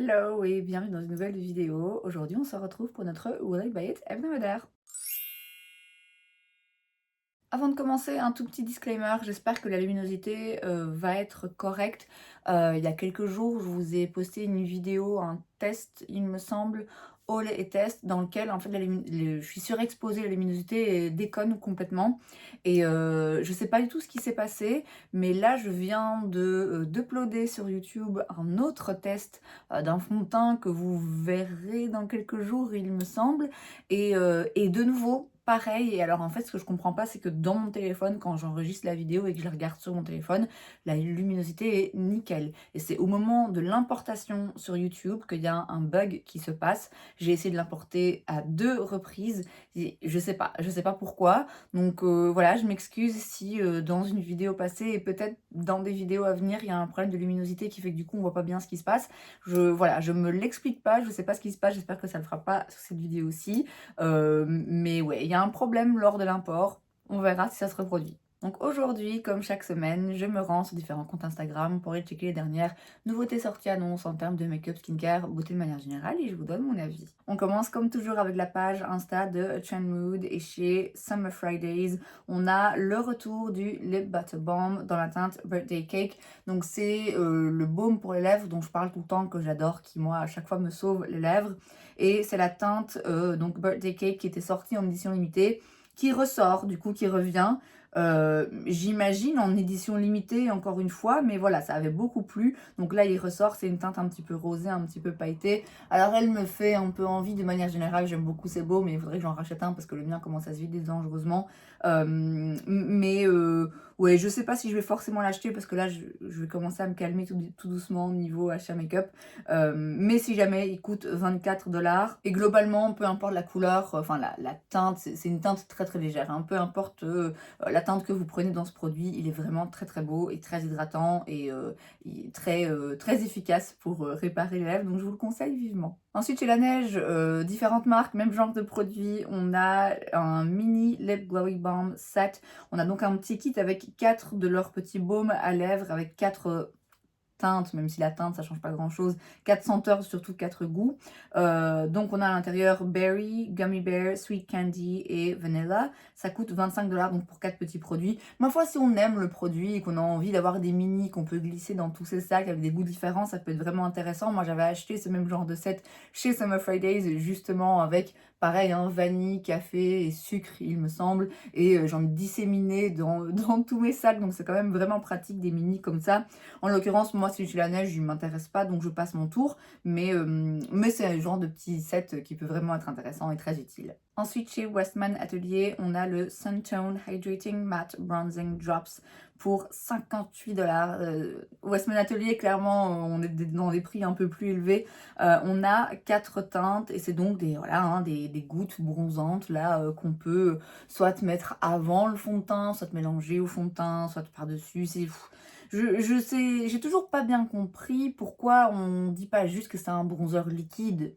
Hello et bienvenue dans une nouvelle vidéo. Aujourd'hui, on se retrouve pour notre Will I Buy It hebdomadaire. Avant de commencer, un tout petit disclaimer, j'espère que la luminosité va être correcte. Il y a quelques jours, je vous ai posté une vidéo, un test, il me semble, haul et test, dans lequel en fait je suis surexposée, la luminosité déconne complètement. Et je sais pas du tout ce qui s'est passé, mais là je viens d'uploader sur YouTube un autre test d'un fond de teint que vous verrez dans quelques jours, il me semble. Et de nouveau, pareil. Et alors en fait, ce que je comprends pas, c'est que dans mon téléphone, quand j'enregistre la vidéo et que je la regarde sur mon téléphone, la luminosité est nickel. Et c'est au moment de l'importation sur YouTube qu'il y a un bug qui se passe. J'ai essayé de l'importer à 2 reprises et je sais pas pourquoi. Donc voilà, je m'excuse si dans une vidéo passée et peut-être dans des vidéos à venir, il y a un problème de luminosité qui fait que du coup on voit pas bien ce qui se passe. Voilà, je me l'explique pas, je sais pas ce qui se passe, j'espère que ça le fera pas sur cette vidéo aussi. Mais ouais, il y a un problème lors de l'import. On verra si ça se reproduit. Donc aujourd'hui, comme chaque semaine, je me rends sur différents comptes Instagram pour aller checker les dernières nouveautés sorties annonces en termes de make-up, skincare, beauté de manière générale et je vous donne mon avis. On commence comme toujours avec la page Insta de Trend Mood et chez Summer Fridays, on a le retour du Lip Butter Balm dans la teinte Birthday Cake. Donc c'est le baume pour les lèvres dont je parle tout le temps, que j'adore, qui moi à chaque fois me sauve les lèvres. Et c'est la teinte donc Birthday Cake qui était sortie en édition limitée, qui ressort, du coup qui revient. J'imagine en édition limitée encore une fois, mais voilà, ça avait beaucoup plu. Donc là il ressort, c'est une teinte un petit peu rosée, un petit peu pailletée. Alors elle me fait un peu envie de manière générale, j'aime beaucoup ces baumes, mais il faudrait que j'en rachète un parce que le mien commence à se vider dangereusement. Ouais, je sais pas si je vais forcément l'acheter parce que là je vais commencer à me calmer tout doucement au niveau achat make-up. Mais si jamais il coûte 24 $ et globalement, peu importe la couleur, enfin la teinte, c'est une teinte très très légère, hein. Peu importe la teinte que vous prenez dans ce produit, il est vraiment très très beau et très hydratant et il est très efficace pour réparer les lèvres, donc je vous le conseille vivement. Ensuite, chez La Neige, différentes marques, même genre de produit. On a un mini Lip Glowy Balm set. On a donc un petit kit avec 4 de leurs petits baumes à lèvres, avec 4 teintes, même si la teinte ça change pas grand chose, 4 senteurs, surtout 4 goûts. Donc on a à l'intérieur Berry, Gummy Bear, Sweet Candy et Vanilla. Ça coûte 25 $ donc pour 4 petits produits. Ma foi, si on aime le produit et qu'on a envie d'avoir des mini qu'on peut glisser dans tous ces sacs avec des goûts différents, ça peut être vraiment intéressant. Moi j'avais acheté ce même genre de set chez Summer Fridays, justement avec pareil, hein, vanille, café et sucre il me semble, et j'en ai disséminé dans tous mes sacs, donc c'est quand même vraiment pratique des mini comme ça. En l'occurrence, moi, celui chez La Neige, il m'intéresse pas, donc je passe mon tour. Mais c'est un genre de petit set qui peut vraiment être intéressant et très utile. Ensuite, chez Westman Atelier, on a le Suntone Hydrating Matte Bronzing Drops pour 58 $. Westman Atelier, clairement, on est dans des prix un peu plus élevés. On a 4 teintes et c'est donc voilà, hein, des gouttes bronzantes là qu'on peut soit mettre avant le fond de teint, soit mélanger au fond de teint, soit par-dessus. Je sais, j'ai toujours pas bien compris pourquoi on dit pas juste que c'est un bronzer liquide.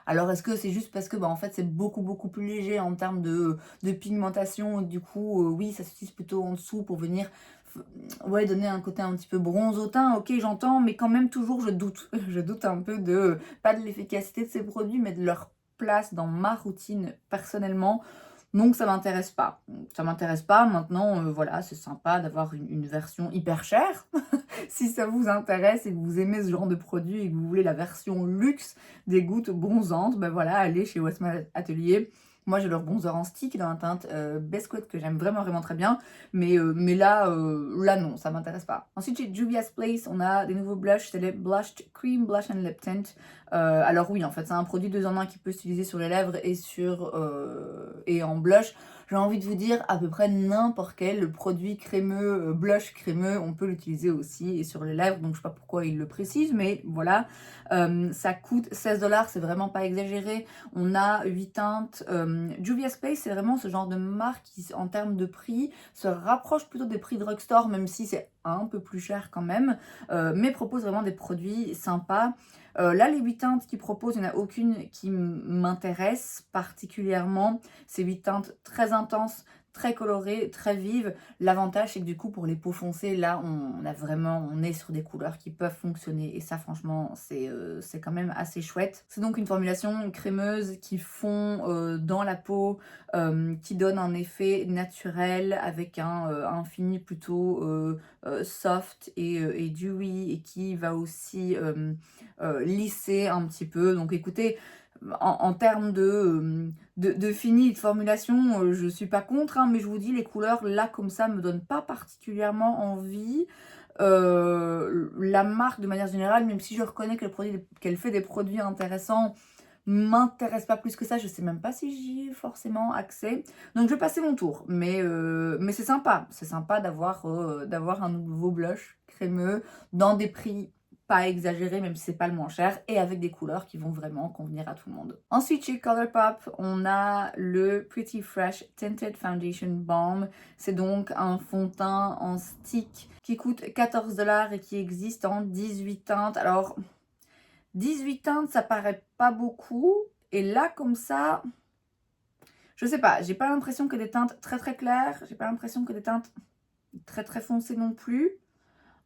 Alors est-ce que c'est juste parce que en fait c'est beaucoup plus léger en termes de pigmentation, du coup oui ça s'utilise plutôt en dessous pour venir ouais, donner un côté un petit peu bronze au teint, ok j'entends, mais quand même toujours je doute, je doute un peu pas de l'efficacité de ces produits, mais de leur place dans ma routine personnellement. Donc ça m'intéresse pas. Ça m'intéresse pas. Maintenant, voilà, c'est sympa d'avoir une version hyper chère. Si ça vous intéresse et que vous aimez ce genre de produit et que vous voulez la version luxe des gouttes bronzantes, ben voilà, allez chez Westman Atelier. Moi, j'ai leur bronzer en stick dans la teinte Biscuit que j'aime vraiment très bien. Mais là non, ça m'intéresse pas. Ensuite, chez Juvia's Place, on a des nouveaux blushs. C'est les Blushed Cream Blush and Lip Tint. Alors oui, en fait, c'est un produit 2 en 1 qui peut s'utiliser sur les lèvres et en blush. J'ai envie de vous dire, à peu près n'importe quel produit crémeux, blush crémeux, on peut l'utiliser aussi et sur les lèvres, donc je sais pas pourquoi ils le précisent, mais voilà. Ça coûte 16 $, c'est vraiment pas exagéré. On a 8 teintes. Juvia's Place, c'est vraiment ce genre de marque qui, en termes de prix, se rapproche plutôt des prix drugstore, même si c'est un peu plus cher quand même, mais propose vraiment des produits sympas. Là, les 8 teintes qu'ils proposent, il n'y en a aucune qui m'intéresse particulièrement. C'est 8 teintes très intenses, très colorées, très vives. L'avantage, c'est que du coup, pour les peaux foncées, là, on est sur des couleurs qui peuvent fonctionner. Et ça, franchement, c'est quand même assez chouette. C'est donc une formulation crémeuse qui fond dans la peau, qui donne un effet naturel avec un fini plutôt soft et dewy, et qui va aussi lisser un petit peu. Donc écoutez, en termes de fini, de formulation, je suis pas contre, hein, mais je vous dis, les couleurs là comme ça me donnent pas particulièrement envie. La marque de manière générale, même si je reconnais qu'elle fait des produits intéressants, m'intéresse pas plus que ça. Je sais même pas si j'y ai forcément accès. Donc je vais passer mon tour. Mais c'est sympa. C'est sympa d'avoir un nouveau blush crémeux dans des prix pas exagérés, même si c'est pas le moins cher, et avec des couleurs qui vont vraiment convenir à tout le monde. Ensuite, chez Colourpop, on a le Pretty Fresh Tinted Foundation Balm. C'est donc un fond de teint en stick qui coûte 14 $ et qui existe en 18 teintes. Alors, 18 teintes, ça paraît pas beaucoup. Et là, comme ça, je sais pas, j'ai pas l'impression que des teintes très très claires, j'ai pas l'impression que des teintes très très foncées non plus.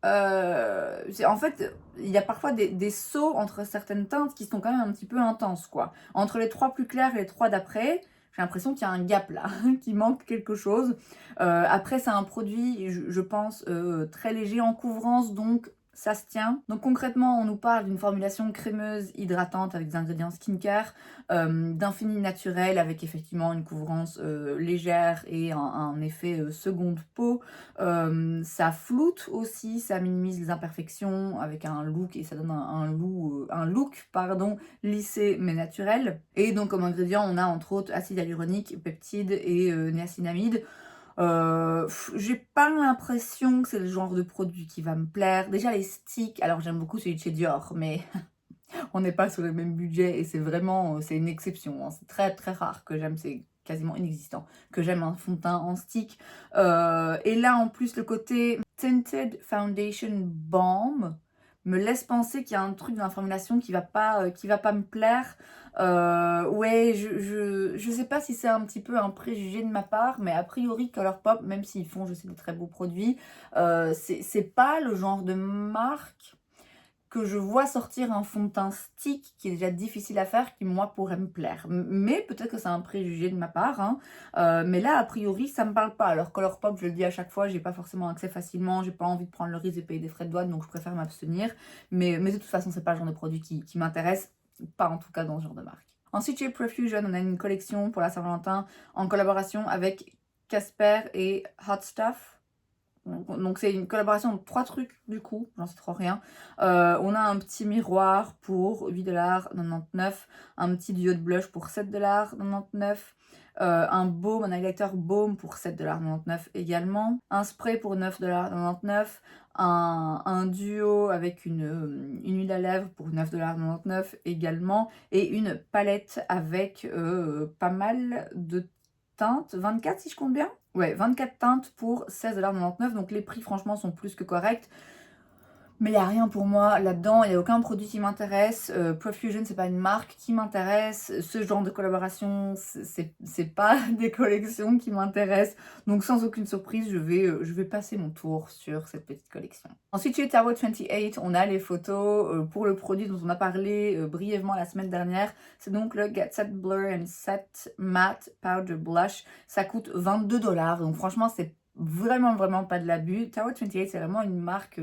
En fait, il y a parfois des sauts entre certaines teintes qui sont quand même un petit peu intenses, quoi. Entre les 3 plus clairs et les 3 d'après, j'ai l'impression qu'il y a un gap là, qu'il manque quelque chose. Après, c'est un produit, je pense, très léger en couvrance, donc ça se tient. Donc concrètement, on nous parle d'une formulation crémeuse, hydratante avec des ingrédients skincare, d'un fini naturel avec effectivement une couvrance légère et un effet seconde peau. Ça floute aussi, ça minimise les imperfections avec un look, et ça donne un look pardon, lissé mais naturel. Et donc comme ingrédient, on a entre autres acide hyaluronique, peptides et niacinamide. J'ai pas l'impression que c'est le genre de produit qui va me plaire. Déjà les sticks, alors j'aime beaucoup celui de chez Dior, mais on n'est pas sur le même budget et c'est une exception, hein. C'est très très rare que j'aime, c'est quasiment inexistant, que j'aime un fond de teint en stick. Et là en plus le côté Tinted Foundation Balm me laisse penser qu'il y a un truc dans la formulation qui va pas me plaire. Ouais, je sais pas si c'est un petit peu un préjugé de ma part, mais a priori Colourpop, même s'ils font, je sais, des très beaux produits, c'est pas le genre de marque que je vois sortir un fond de teint stick qui est déjà difficile à faire, qui moi pourrait me plaire. Mais peut-être que c'est un préjugé de ma part, hein. Mais là, a priori, ça me parle pas. Alors Colourpop, je le dis à chaque fois, j'ai pas forcément accès facilement, j'ai pas envie de prendre le risque de payer des frais de douane, donc je préfère m'abstenir. Mais de toute façon, c'est pas le genre de produit qui m'intéresse, pas en tout cas dans ce genre de marque. Ensuite, chez Profusion, on a une collection pour la Saint-Valentin en collaboration avec Casper et Hot Stuff. Donc c'est une collaboration de 3 trucs du coup, j'en sais trop rien. On a un petit miroir pour 8,99 $, un petit duo de blush pour 7,99 $, un baume, un highlighter baume pour 7,99 $ également, un spray pour 9,99 $, un duo avec une huile à lèvres pour 9,99 $ également, et une palette avec pas mal de teintes, 24 si je compte bien. Ouais, 24 teintes pour 16,99 $. Donc les prix franchement sont plus que corrects. Mais il n'y a rien pour moi là-dedans, il n'y a aucun produit qui m'intéresse. Profusion, c'est pas une marque qui m'intéresse. Ce genre de collaboration, c'est pas des collections qui m'intéressent. Donc sans aucune surprise, je vais passer mon tour sur cette petite collection. Ensuite, chez Tower 28, on a les photos pour le produit dont on a parlé brièvement la semaine dernière. C'est donc le Get Set Blur and Set Matte Powder Blush. Ça coûte 22 $. Donc franchement, c'est vraiment pas de l'abus. Tower 28, c'est vraiment une marque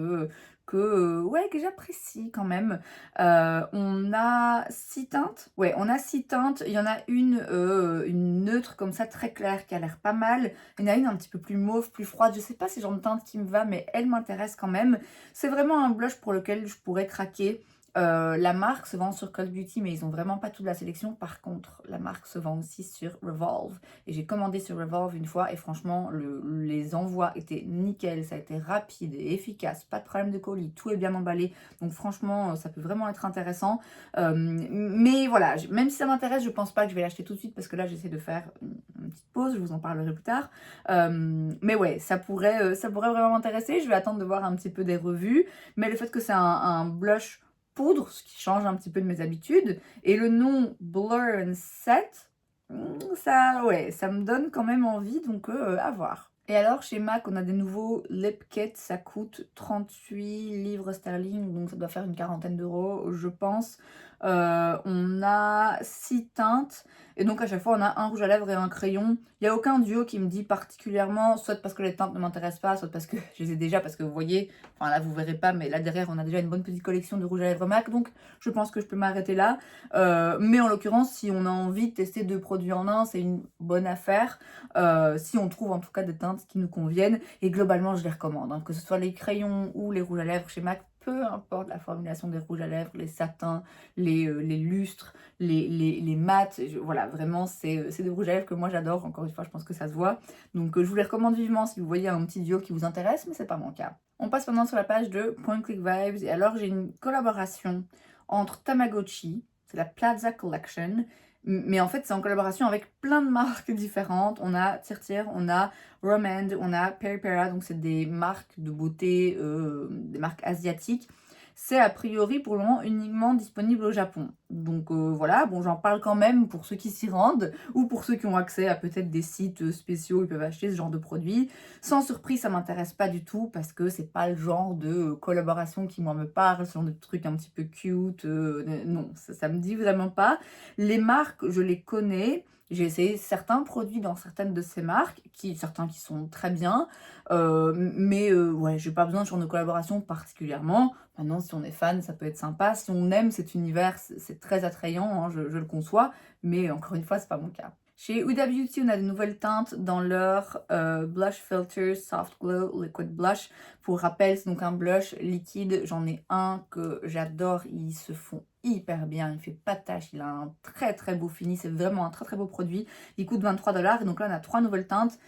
que j'apprécie quand même. On a 6 teintes. Ouais, on a 6 teintes. Il y en a une neutre comme ça, très claire, qui a l'air pas mal. Il y en a une un petit peu plus mauve, plus froide. Je sais pas si c'est le genre de teinte qui me va, mais elle m'intéresse quand même. C'est vraiment un blush pour lequel je pourrais craquer. La marque se vend sur Cult Beauty, mais ils ont vraiment pas toute la sélection. Par contre, la marque se vend aussi sur Revolve. Et j'ai commandé sur Revolve une fois, et franchement, les envois étaient nickel. Ça a été rapide et efficace, pas de problème de colis, tout est bien emballé. Donc franchement, ça peut vraiment être intéressant. Mais voilà, même si ça m'intéresse, je pense pas que je vais l'acheter tout de suite, parce que là, j'essaie de faire une petite pause, je vous en parlerai plus tard. Mais ouais, ça pourrait vraiment m'intéresser. Je vais attendre de voir un petit peu des revues. Mais le fait que c'est un blush poudre, ce qui change un petit peu de mes habitudes, et le nom Blur and Set, Ça, ouais, ça me donne quand même envie, donc à voir. Et alors, chez MAC, on a des nouveaux lip kits, ça coûte 38 livres sterling, donc ça doit faire une quarantaine d'euros, je pense. On a 6 teintes, et donc à chaque fois, on a un rouge à lèvres et un crayon. Il n'y a aucun duo qui me dit particulièrement, soit parce que les teintes ne m'intéressent pas, soit parce que je les ai déjà, parce que vous voyez, enfin là, vous verrez pas, mais là derrière, on a déjà une bonne petite collection de rouge à lèvres MAC, donc je pense que je peux m'arrêter là. Mais en l'occurrence, si on a envie de tester 2 produits en un, c'est une bonne affaire. Si on trouve en tout cas des teintes qui nous conviennent. Et globalement, je les recommande, hein, que ce soit les crayons ou les rouges à lèvres chez MAC, peu importe la formulation des rouges à lèvres, les satins, les lustres, les mats, voilà, vraiment, c'est des rouges à lèvres que moi j'adore. Encore une fois, je pense que ça se voit. Donc, je vous les recommande vivement si vous voyez un petit duo qui vous intéresse, mais c'est pas mon cas. On passe maintenant sur la page de Point Click Vibes. Et alors, j'ai une collaboration entre Tamagotchi, c'est la Plaza Collection, mais en fait, c'est en collaboration avec plein de marques différentes. On a Tirtir, on a Romand, on a Peripera, donc c'est des marques de beauté, des marques asiatiques. C'est a priori pour le moment uniquement disponible au Japon. Donc voilà, bon, j'en parle quand même pour ceux qui s'y rendent ou pour ceux qui ont accès à peut-être des sites spéciaux, ils peuvent acheter ce genre de produits. Sans surprise, ça m'intéresse pas du tout parce que c'est pas le genre de collaboration qui moi me parle, ce genre de trucs un petit peu cute. Non, ça me dit vraiment pas. Les marques, je les connais. J'ai essayé certains produits dans certaines de ces marques, certains qui sont très bien, mais ouais, j'ai pas besoin de genre de collaboration particulièrement. Maintenant, si on est fan, ça peut être sympa. Si on aime cet univers, c'est très attrayant, hein, je le conçois, mais encore une fois, c'est pas mon cas. Chez Huda Beauty, on a de nouvelles teintes dans leur Blush Filter Soft Glow Liquid Blush. Pour rappel, c'est donc un blush liquide. J'en ai un que j'adore. Ils se font hyper bien. Il fait pas de tache. Il a un très très beau fini. C'est vraiment un très très beau produit. Il coûte 23 $. Et donc là, on a 3 nouvelles teintes.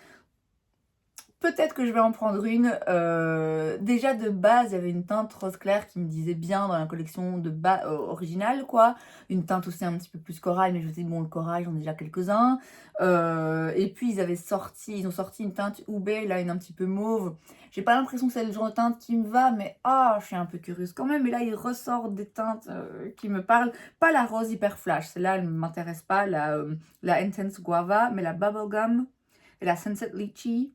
Peut-être que je vais en prendre une. Déjà de base, il y avait une teinte rose clair qui me disait bien dans la collection de bas originale, quoi. Une teinte aussi un petit peu plus corail, mais je me suis dit, bon, le corail, j'en ai déjà quelques-uns. Et puis, ils ont sorti une teinte Oubé, là, une un petit peu mauve. J'ai pas l'impression que c'est le genre de teinte qui me va, mais je suis un peu curieuse quand même. Et là, ils ressortent des teintes qui me parlent. Pas la rose hyper flash, celle-là, elle ne m'intéresse pas. La Intense Guava, mais la Bubblegum et la Sunset Lychee.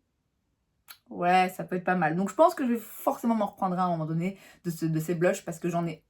Ouais, ça peut être pas mal. Donc je pense que je vais forcément m'en reprendre un à un moment donné de ces blushs parce que j'en ai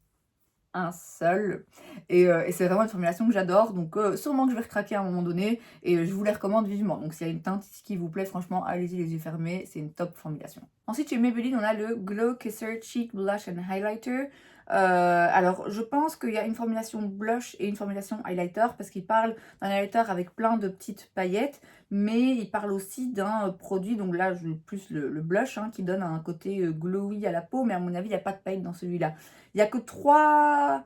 un seul. Et c'est vraiment une formulation que j'adore. Donc sûrement que je vais recraquer à un moment donné. Et je vous les recommande vivement. Donc s'il y a une teinte qui vous plaît, franchement, allez-y les yeux fermés. C'est une top formulation. Ensuite, chez Maybelline, on a le Glow Kisser Cheek Blush and Highlighter. Alors, je pense qu'il y a une formulation blush et une formulation highlighter parce qu'il parle d'un highlighter avec plein de petites paillettes, mais il parle aussi d'un produit, donc là, plus le blush, hein, qui donne un côté glowy à la peau, mais à mon avis, il n'y a pas de paillettes dans celui-là. Il n'y a que trois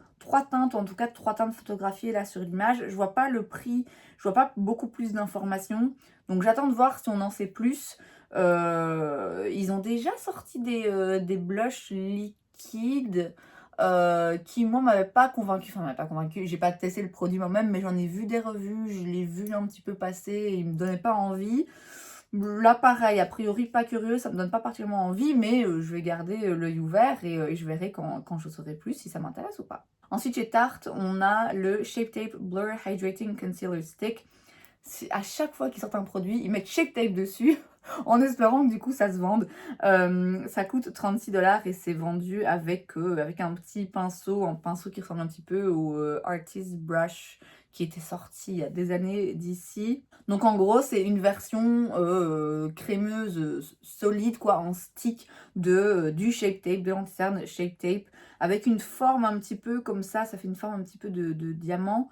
teintes, en tout cas 3 teintes photographiées là sur l'image. Je vois pas le prix, je vois pas beaucoup plus d'informations, donc j'attends de voir si on en sait plus. Ils ont déjà sorti des blushs liquides qui moi m'avaient pas convaincu, enfin m'avaient pas convaincu, j'ai pas testé le produit moi-même, mais j'en ai vu des revues, je l'ai vu un petit peu passer et il me donnait pas envie. Là pareil, a priori pas curieux, ça me donne pas particulièrement envie, mais je vais garder l'œil ouvert et je verrai quand je saurai plus si ça m'intéresse ou pas. Ensuite chez Tarte, on a le Shape Tape Blur Hydrating Concealer Stick. À chaque fois qu'ils sortent un produit, ils mettent Shape Tape dessus en espérant que du coup ça se vende. Ça coûte 36 $ et c'est vendu avec un petit pinceau, un pinceau qui ressemble un petit peu au Artist Brush qui était sorti il y a des années d'ici. Donc en gros c'est une version crémeuse solide quoi, en stick du Shape Tape, de l'anti-cerne Shape Tape, avec une forme un petit peu comme ça fait une forme un petit peu de diamant.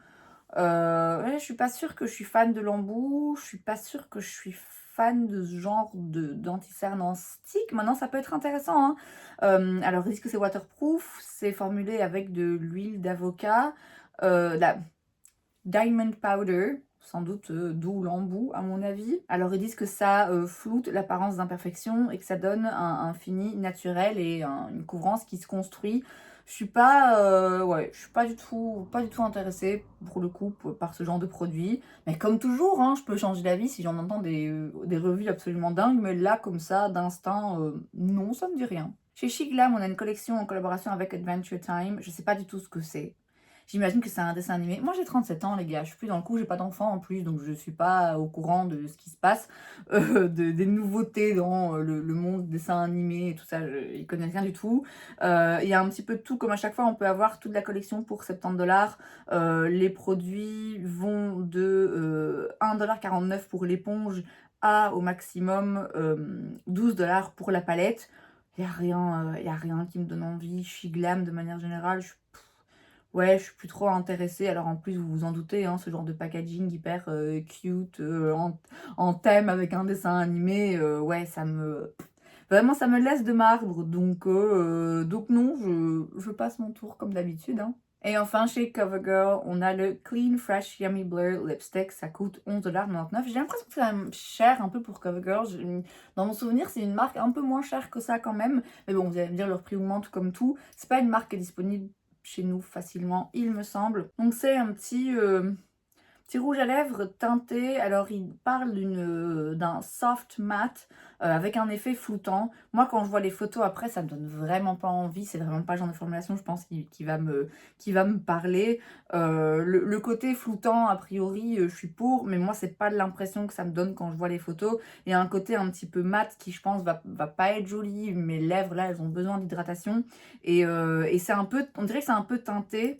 Ouais, je suis pas sûre que je suis fan de l'embout, je suis pas sûre que je suis fan de ce genre d'anti-cerne en stick. Maintenant, ça peut être intéressant, hein. Alors, ils disent que c'est waterproof, c'est formulé avec de l'huile d'avocat, la diamond powder, sans doute d'où l'embout à mon avis. Alors, ils disent que ça floute l'apparence d'imperfection et que ça donne un fini naturel et une couvrance qui se construit. Je suis pas, ouais, je suis pas du tout intéressée pour le coup par ce genre de produit. Mais comme toujours, hein, je peux changer d'avis si j'en entends des revues absolument dingues. Mais là, comme ça, d'instinct, non, ça me dit rien. Chez Chic Glam, on a une collection en collaboration avec Adventure Time. Je sais pas du tout ce que c'est. J'imagine que c'est un dessin animé. Moi j'ai 37 ans les gars, je suis plus dans le coup, j'ai pas d'enfant en plus, donc je suis pas au courant de ce qui se passe, des nouveautés dans le monde dessin animé et tout ça, je connais rien du tout. Il y a un petit peu de tout, comme à chaque fois on peut avoir toute la collection pour 70 $. Les produits vont de 1,49 $ pour l'éponge à au maximum 12 $ pour la palette. Y a rien qui me donne envie. Je suis glam de manière générale. Ouais, je suis plus trop intéressée. Alors en plus, vous vous en doutez, hein, ce genre de packaging hyper cute, en thème avec un dessin animé, ouais, vraiment, ça me laisse de marbre. Donc non, je passe mon tour comme d'habitude, hein. Et enfin, chez CoverGirl, on a le Clean Fresh Yummy Blur Lipstick. Ça coûte 11,99 $. J'ai l'impression que c'est quand même cher un peu pour CoverGirl. Dans mon souvenir, c'est une marque un peu moins chère que ça quand même. Mais bon, vous allez me dire, leur prix augmente comme tout. C'est pas une marque qui est disponible chez nous facilement, il me semble. Donc c'est un petit rouge à lèvres teinté. Alors il parle d'un soft matte avec un effet floutant. Moi quand je vois les photos après, ça me donne vraiment pas envie. C'est vraiment pas le genre de formulation, je pense, qui va me parler. Le côté floutant, a priori, je suis pour, mais moi c'est pas l'impression que ça me donne quand je vois les photos. Il y a un côté un petit peu mat qui, je pense, va pas être joli. Mes lèvres là, elles ont besoin d'hydratation. Et c'est un peu, on dirait que c'est un peu teinté.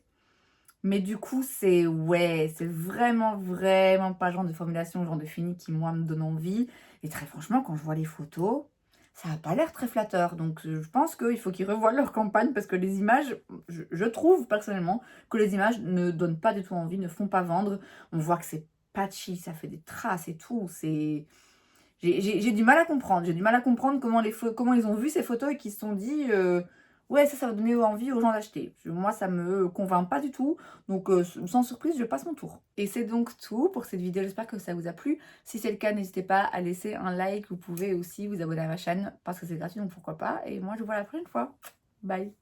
Mais du coup, c'est vraiment, vraiment pas le genre de formulation, le genre de fini qui, moi, me donne envie. Et très franchement, quand je vois les photos, ça n'a pas l'air très flatteur. Donc, je pense qu'il faut qu'ils revoient leur campagne parce que les images, je trouve personnellement que les images ne donnent pas du tout envie, ne font pas vendre. On voit que c'est patchy, ça fait des traces et tout. J'ai du mal à comprendre. J'ai du mal à comprendre comment ils ont vu ces photos et qu'ils se sont dit ouais, ça va donner envie aux gens d'acheter. Moi, ça me convainc pas du tout. Donc, sans surprise, je passe mon tour. Et c'est donc tout pour cette vidéo. J'espère que ça vous a plu. Si c'est le cas, n'hésitez pas à laisser un like. Vous pouvez aussi vous abonner à ma chaîne parce que c'est gratuit, donc pourquoi pas. Et moi, je vous vois la prochaine fois. Bye!